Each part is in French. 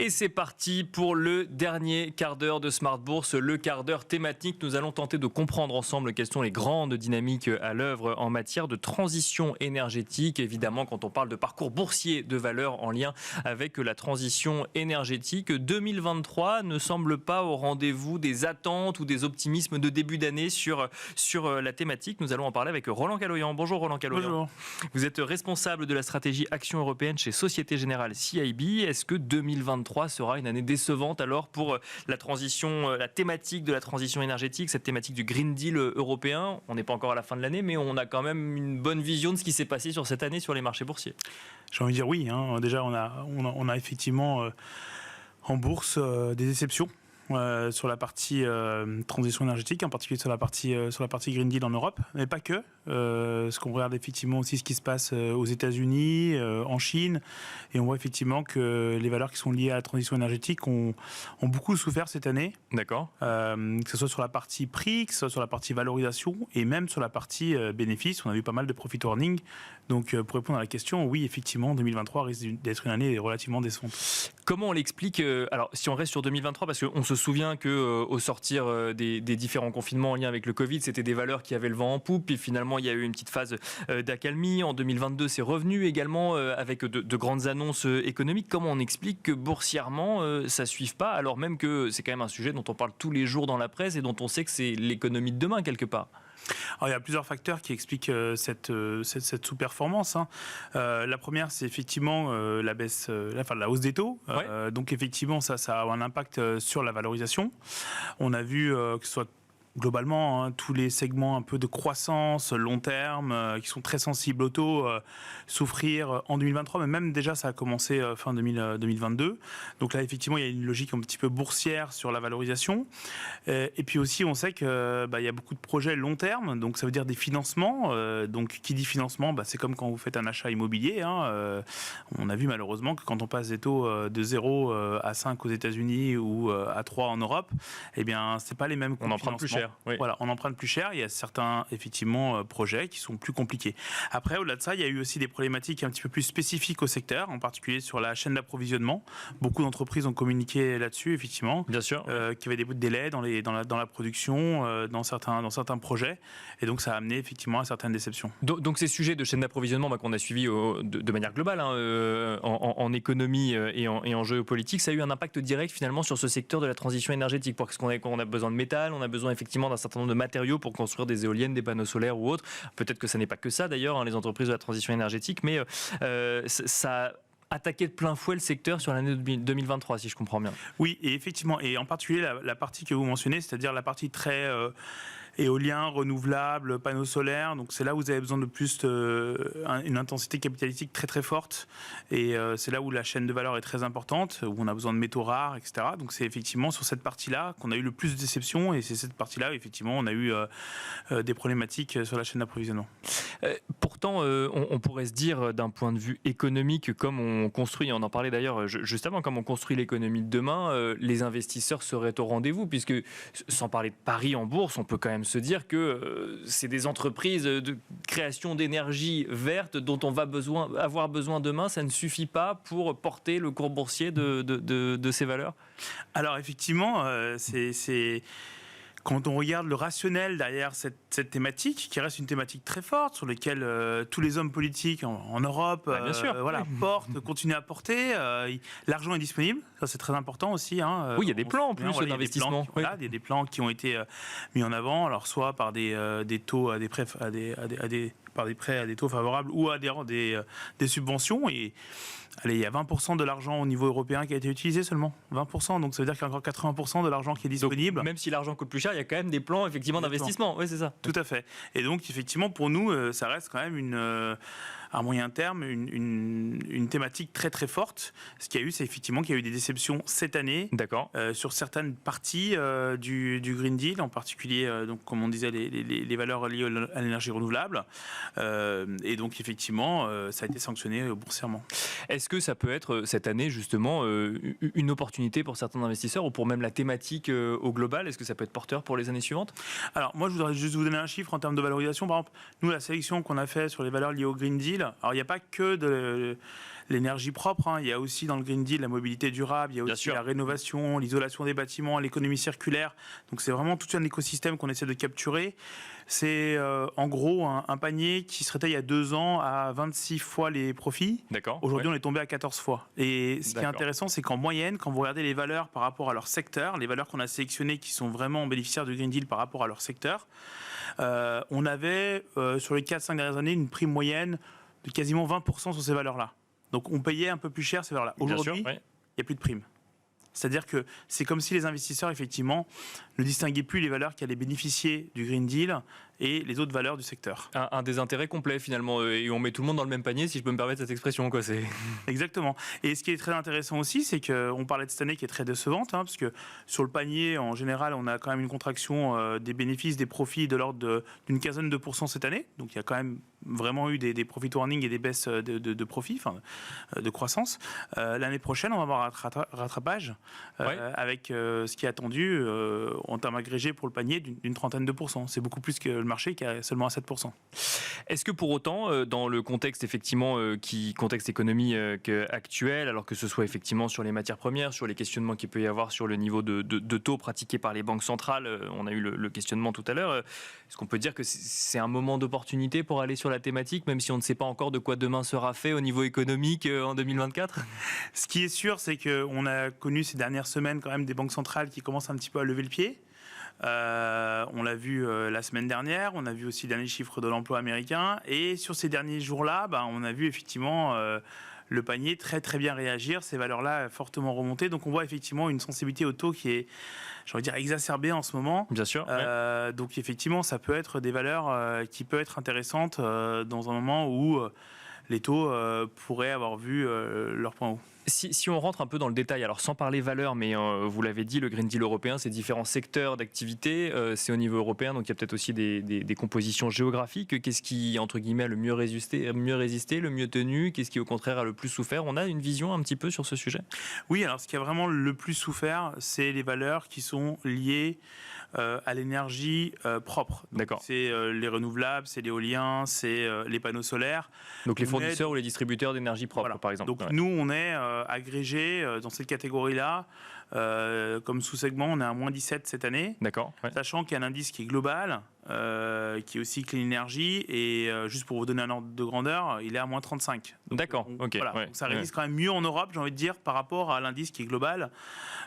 Et c'est parti pour le dernier quart d'heure de Smart Bourse, le quart d'heure thématique. Nous allons tenter de comprendre ensemble quelles sont les grandes dynamiques à l'œuvre en matière de transition énergétique. Évidemment, quand on parle de parcours boursier de valeur en lien avec la transition énergétique, 2023 ne semble pas au rendez-vous des attentes ou des optimismes de début d'année sur la thématique. Nous allons en parler avec Roland Caloyan. Bonjour Roland Caloyan. Bonjour. Vous êtes responsable de la stratégie Action européenne chez Société Générale CIB. Est-ce que 2023 sera une année décevante alors pour la transition, la thématique de la transition énergétique, cette thématique du Green Deal européen? On n'est pas encore à la fin de l'année, mais on a quand même une bonne vision de ce qui s'est passé sur cette année sur les marchés boursiers. J'ai envie de dire oui. Déjà, on a effectivement en bourse des déceptions. Sur la partie transition énergétique, en particulier sur la partie Green Deal en Europe, mais pas que. Parce qu'on regarde effectivement aussi ce qui se passe aux États-Unis, en Chine, et on voit effectivement que les valeurs qui sont liées à la transition énergétique ont beaucoup souffert cette année. D'accord. Que ce soit sur la partie prix, que ce soit sur la partie valorisation, et même sur la partie bénéfices. On a vu pas mal de profit warning. Donc pour répondre à la question, oui, effectivement, 2023 risque d'être une année relativement décevante. Comment on l'explique? Alors, si on reste sur 2023, parce qu'on se souvient qu'au sortir des différents confinements en lien avec le Covid, c'était des valeurs qui avaient le vent en poupe, puis finalement, il y a eu une petite phase d'accalmie. En 2022, c'est revenu également avec de grandes annonces économiques. Comment on explique que boursièrement, ça ne suive pas, alors même que c'est quand même un sujet dont on parle tous les jours dans la presse et dont on sait que c'est l'économie de demain, quelque part? Alors, il y a plusieurs facteurs qui expliquent cette sous-performance. La première, c'est effectivement la hausse des taux. Ouais. Donc effectivement, ça a un impact sur la valorisation. On a vu que ce soit globalement, tous les segments un peu de croissance, long terme, qui sont très sensibles au taux, souffrir en 2023, mais même déjà ça a commencé fin 2022. Donc là, effectivement, il y a une logique un petit peu boursière sur la valorisation. Et puis aussi, on sait que il y a beaucoup de projets long terme, donc ça veut dire des financements. Donc qui dit financement, c'est comme quand vous faites un achat immobilier. On a vu malheureusement que quand on passe des taux de 0 à 5 aux États-Unis ou à 3 en Europe, eh bien, c'est pas les mêmes coûts de financement. Plus cher. Oui. Voilà, on emprunte plus cher. Il y a certains, effectivement, projets qui sont plus compliqués. Après, au-delà de ça, il y a eu aussi des problématiques un petit peu plus spécifiques au secteur, en particulier sur la chaîne d'approvisionnement. Beaucoup d'entreprises ont communiqué là-dessus, effectivement. Bien sûr. Qu'il y avait des bouts de délai dans la production, dans certains projets. Et donc, ça a amené, effectivement, à certaines déceptions. Donc ces sujets de chaîne d'approvisionnement qu'on a suivis de manière globale, en économie et en géopolitique, ça a eu un impact direct, finalement, sur ce secteur de la transition énergétique. Parce qu'on a besoin de métal, on a besoin, effectivement, d'un certain nombre de matériaux pour construire des éoliennes, des panneaux solaires ou autres. Peut-être que ça n'est pas que ça d'ailleurs, les entreprises de la transition énergétique, mais ça a attaqué de plein fouet le secteur sur l'année 2023, si je comprends bien. Oui, et effectivement, et en particulier la partie que vous mentionnez, c'est-à-dire la partie très éolien, renouvelable, panneaux solaires. Donc c'est là où vous avez besoin de plus une intensité capitalistique très très forte. Et c'est là où la chaîne de valeur est très importante, où on a besoin de métaux rares, etc. Donc c'est effectivement sur cette partie-là qu'on a eu le plus de déceptions. Et c'est cette partie-là où effectivement on a eu des problématiques sur la chaîne d'approvisionnement. Pourtant, on pourrait se dire d'un point de vue économique, comme on construit, on en parlait d'ailleurs juste avant, comme on construit l'économie de demain, les investisseurs seraient au rendez-vous, puisque sans parler de Paris en bourse, on peut quand même se dire que c'est des entreprises de création d'énergie verte dont on va avoir besoin demain. Ça ne suffit pas pour porter le cours boursier de ces valeurs? Alors effectivement, c'est quand on regarde le rationnel derrière cette thématique, qui reste une thématique très forte, sur laquelle tous les hommes politiques en Europe portent, continuent à porter, l'argent est disponible, ça c'est très important aussi. Oui, il y a des plans en plus d'investissement. Il y a des plans qui ont été mis en avant, alors soit par des taux à des prêts par des prêts à des taux favorables ou à des subventions. Et allez, il y a 20% de l'argent au niveau européen qui a été utilisé seulement. 20%, donc ça veut dire qu'il y a encore 80% de l'argent qui est disponible. Donc, même si l'argent coûte plus cher, il y a quand même des plans effectivement d'investissement. Oui, c'est ça. Tout à fait. Et donc effectivement, pour nous, ça reste quand même à moyen terme une thématique très très forte. Ce qu'il y a eu, c'est effectivement qu'il y a eu des déceptions cette année. D'accord. Sur certaines parties du Green Deal, en particulier, donc comme on disait, les valeurs liées à l'énergie renouvelable. Et donc effectivement, ça a été sanctionné boursièrement. Est-ce que ça peut être cette année justement une opportunité pour certains investisseurs ou pour même la thématique au global? Est-ce que ça peut être porteur pour les années suivantes? Alors moi, je voudrais juste vous donner un chiffre en termes de valorisation. Par exemple, nous, la sélection qu'on a fait sur les valeurs liées au Green Deal, Deal. Alors, il n'y a pas que de l'énergie propre, hein. Il y a aussi dans le Green Deal la mobilité durable, il y a aussi la rénovation, l'isolation des bâtiments, l'économie circulaire. Donc, c'est vraiment tout un écosystème qu'on essaie de capturer. C'est en gros un panier qui se retaille il y a 2 ans à 26 fois les profits. Aujourd'hui, on est tombé à 14 fois. Et ce qui est intéressant, c'est qu'en moyenne, quand vous regardez les valeurs par rapport à leur secteur, les valeurs qu'on a sélectionnées qui sont vraiment bénéficiaires du Green Deal par rapport à leur secteur, on avait sur les 4-5 dernières années une prime moyenne de quasiment 20% sur ces valeurs-là. Donc on payait un peu plus cher ces valeurs-là. Aujourd'hui, il n'y a plus de prime. C'est-à-dire que c'est comme si les investisseurs, effectivement, ne distinguaient plus les valeurs qui allaient bénéficier du Green Deal et les autres valeurs du secteur. Un désintérêt complet, finalement, et on met tout le monde dans le même panier, si je peux me permettre cette expression, quoi. Exactement. Et ce qui est très intéressant aussi, c'est qu'on parlait de cette année qui est très décevante, hein, parce que sur le panier, en général, on a quand même une contraction des bénéfices, des profits de l'ordre d'une quinzaine de pourcents cette année. Donc il y a quand même vraiment eu des profit warnings et des baisses de profits, de croissance. L'année prochaine, on va avoir un rattrapage avec ce qui est attendu en termes agrégés pour le panier d'une trentaine de pourcents. C'est beaucoup plus que le marché qui est seulement à 7%. Est-ce que pour autant, dans le contexte effectivement, contexte économie actuel, alors que ce soit effectivement sur les matières premières, sur les questionnements qu'il peut y avoir sur le niveau de taux pratiqués par les banques centrales, on a eu le questionnement tout à l'heure, est-ce qu'on peut dire que c'est un moment d'opportunité pour aller sur la thématique, même si on ne sait pas encore de quoi demain sera fait au niveau économique en 2024 ? Ce qui est sûr, c'est qu'on a connu ces dernières semaines quand même des banques centrales qui commencent un petit peu à lever le pied. On l'a vu la semaine dernière, on a vu aussi les derniers chiffres de l'emploi américain, et sur ces derniers jours-là, on a vu effectivement le panier très très bien réagir, ces valeurs-là fortement remonter, donc on voit effectivement une sensibilité au taux qui est, j'ai envie de dire, exacerbée en ce moment. Bien sûr. Donc effectivement, ça peut être des valeurs qui peuvent être intéressantes dans un moment où les taux pourraient avoir vu leur point haut. Si on rentre un peu dans le détail, alors sans parler valeur, mais vous l'avez dit, le Green Deal européen, c'est différents secteurs d'activité, c'est au niveau européen, donc il y a peut-être aussi des compositions géographiques. Qu'est-ce qui, entre guillemets, a le mieux résisté, le mieux tenu ? Qu'est-ce qui, au contraire, a le plus souffert ? On a une vision un petit peu sur ce sujet ? Oui, alors ce qui a vraiment le plus souffert, c'est les valeurs qui sont liées à l'énergie propre. D'accord. C'est les renouvelables, c'est l'éolien, c'est les panneaux solaires. Donc les fournisseurs ou les distributeurs d'énergie propre, voilà, par exemple. Donc nous, on est agrégé dans cette catégorie-là. Comme sous-segment, on est à moins 17 cette année. D'accord. Sachant qu'il y a un indice qui est global, qui est aussi Clean Energy, et juste pour vous donner un ordre de grandeur, il est à moins 35. Donc, d'accord, ok. Voilà. Donc ça résiste quand même mieux en Europe, j'ai envie de dire, par rapport à l'indice qui est global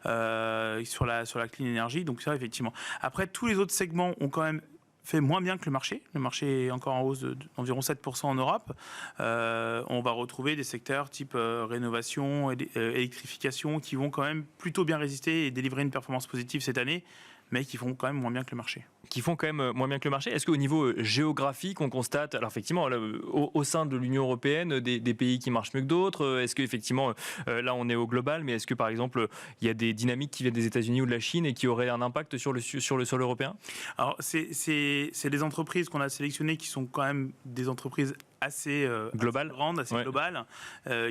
sur la Clean Energy. Donc ça, effectivement. Après, tous les autres segments ont quand même fait moins bien que le marché. Le marché est encore en hausse d'environ 7% en Europe. On va retrouver des secteurs type rénovation, électrification, qui vont quand même plutôt bien résister et délivrer une performance positive cette année, mais qui font quand même moins bien que le marché. Qui font quand même moins bien que le marché. Est-ce qu'au niveau géographique, on constate, alors effectivement, là, au sein de l'Union européenne, des pays qui marchent mieux que d'autres ? Est-ce qu'effectivement, là on est au global, mais est-ce que par exemple, il y a des dynamiques qui viennent des États-Unis ou de la Chine et qui auraient un impact sur le sol européen ? Alors, c'est des entreprises qu'on a sélectionnées qui sont quand même des entreprises assez grandes, assez globales,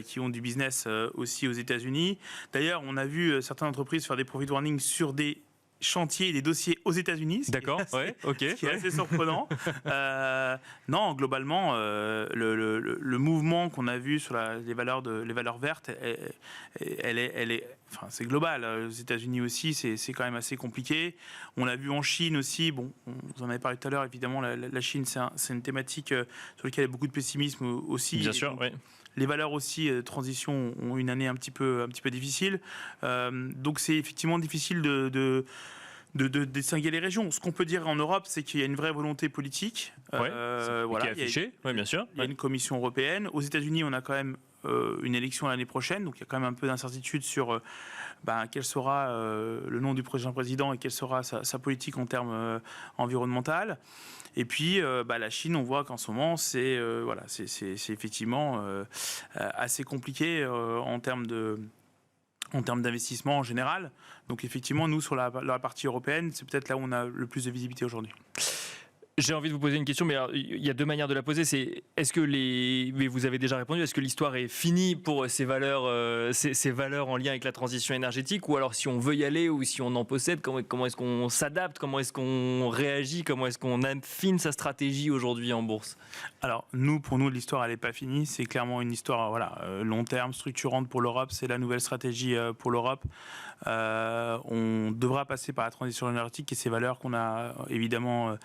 qui ont du business aussi aux États-Unis. D'ailleurs, on a vu certaines entreprises faire des profit warnings sur des chantiers et des dossiers aux États-Unis. D'accord, ce qui est assez surprenant. Non, globalement, le mouvement qu'on a vu sur les valeurs vertes, c'est global. Aux États-Unis aussi, c'est quand même assez compliqué. On l'a vu en Chine aussi. Bon, vous en avez parlé tout à l'heure. Évidemment, la Chine, c'est une thématique sur laquelle il y a beaucoup de pessimisme aussi. Bien sûr, oui. Les valeurs aussi de transition ont une année un petit peu difficile. Donc c'est effectivement difficile de distinguer les régions. Ce qu'on peut dire en Europe, c'est qu'il y a une vraie volonté politique. Qui est affichée, bien sûr. Il y a une commission européenne. Aux États-Unis, on a quand même une élection l'année prochaine, donc il y a quand même un peu d'incertitude sur quel sera le nom du prochain président et quelle sera sa politique en termes environnementaux. Et puis la Chine, on voit qu'en ce moment, c'est effectivement assez compliqué en termes d'investissement en général. Donc effectivement, nous, sur la partie européenne, c'est peut-être là où on a le plus de visibilité aujourd'hui. J'ai envie de vous poser une question, mais alors, il y a deux manières de la poser. C'est est-ce que mais vous avez déjà répondu. Est-ce que l'histoire est finie pour ces valeurs en lien avec la transition énergétique, ou alors si on veut y aller ou si on en possède, comment est-ce qu'on s'adapte, comment est-ce qu'on réagit, comment est-ce qu'on affine sa stratégie aujourd'hui en bourse? Alors pour nous, l'histoire elle n'est pas finie. C'est clairement une histoire long terme, structurante pour l'Europe. C'est la nouvelle stratégie pour l'Europe. On devra passer par la transition énergétique et ces valeurs qu'on a évidemment.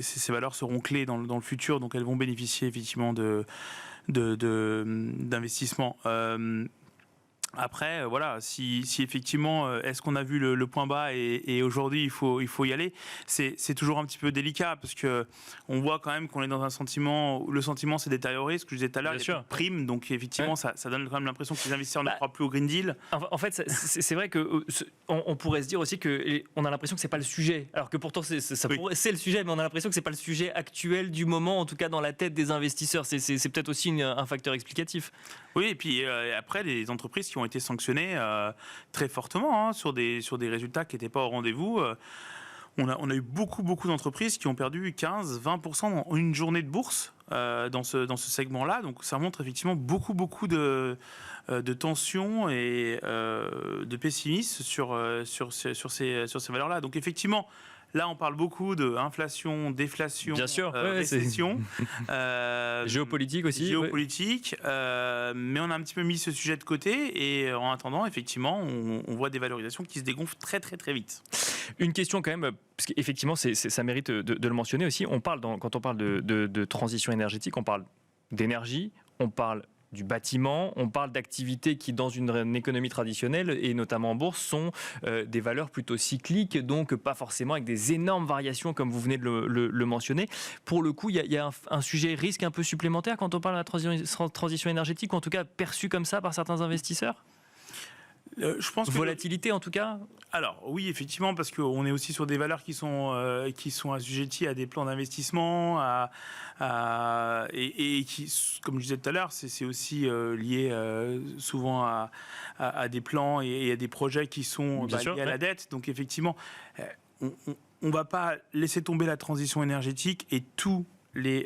Ces valeurs seront clés dans le futur, donc elles vont bénéficier effectivement d'investissements. Après, si effectivement, est-ce qu'on a vu le point bas et aujourd'hui il faut y aller, c'est toujours un petit peu délicat parce que on voit quand même qu'on est dans un sentiment où le sentiment s'est détérioré. Ce que je disais tout à l'heure, il y a plus de primes, donc effectivement, ça donne quand même l'impression que les investisseurs ne croient plus au Green Deal. En fait, c'est vrai que on pourrait se dire aussi que on a l'impression que c'est pas le sujet, alors que pourtant c'est le sujet, mais on a l'impression que c'est pas le sujet actuel du moment, en tout cas dans la tête des investisseurs. C'est peut-être aussi un facteur explicatif. Oui, et puis après, les entreprises qui ont été sanctionnées très fortement sur des résultats qui n'étaient pas au rendez-vous. On a eu beaucoup d'entreprises qui ont perdu 15-20% en une journée de bourse dans ce segment-là. Donc ça montre effectivement beaucoup de tensions et de pessimisme sur ces valeurs-là. Donc effectivement, là, on parle beaucoup d'inflation, déflation, récession. Géopolitique aussi. Géopolitique. Mais on a un petit peu mis ce sujet de côté. Et en attendant, effectivement, on voit des valorisations qui se dégonflent très vite. Une question quand même, parce qu'effectivement, ça mérite de le mentionner aussi. Quand on parle de transition énergétique, on parle d'énergie, on parle du bâtiment, on parle d'activités qui, dans une économie traditionnelle, et notamment en bourse, sont des valeurs plutôt cycliques, donc pas forcément avec des énormes variations, comme vous venez de le mentionner. Pour le coup, il y a un sujet risque un peu supplémentaire quand on parle de la transition énergétique, ou en tout cas perçu comme ça par certains investisseurs? Je pense volatilité en tout cas. Alors oui, effectivement, parce qu'on est aussi sur des valeurs qui sont assujetties à des plans d'investissement et qui, comme je disais tout à l'heure, c'est aussi lié souvent à des plans et à des projets qui sont liés à la dette. Donc effectivement, on ne va pas laisser tomber la transition énergétique et tout les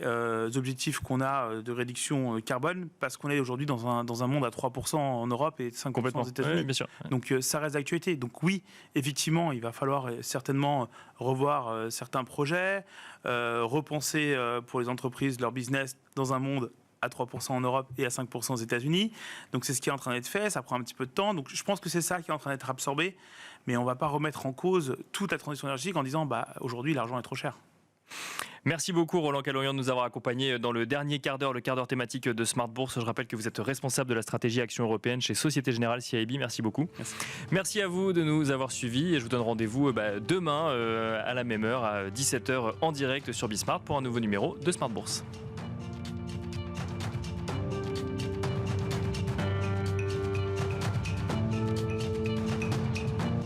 objectifs qu'on a de réduction carbone, parce qu'on est aujourd'hui dans un monde à 3% en Europe et 5% aux États-Unis. Oui, bien sûr. Donc ça reste d'actualité. Donc oui, effectivement, il va falloir certainement revoir certains projets, repenser pour les entreprises leur business dans un monde à 3% en Europe et à 5% aux États-Unis. Donc c'est ce qui est en train d'être fait, ça prend un petit peu de temps. Donc je pense que c'est ça qui est en train d'être absorbé, mais on ne va pas remettre en cause toute la transition énergétique en disant aujourd'hui l'argent est trop cher. Merci beaucoup Roland Calorian de nous avoir accompagnés dans le dernier quart d'heure, le quart d'heure thématique de Smart Bourse. Je rappelle que vous êtes responsable de la stratégie Action Européenne chez Société Générale CIB. Merci beaucoup. Merci à vous de nous avoir suivis et je vous donne rendez-vous demain à la même heure, à 17h en direct sur Bismart pour un nouveau numéro de Smart Bourse.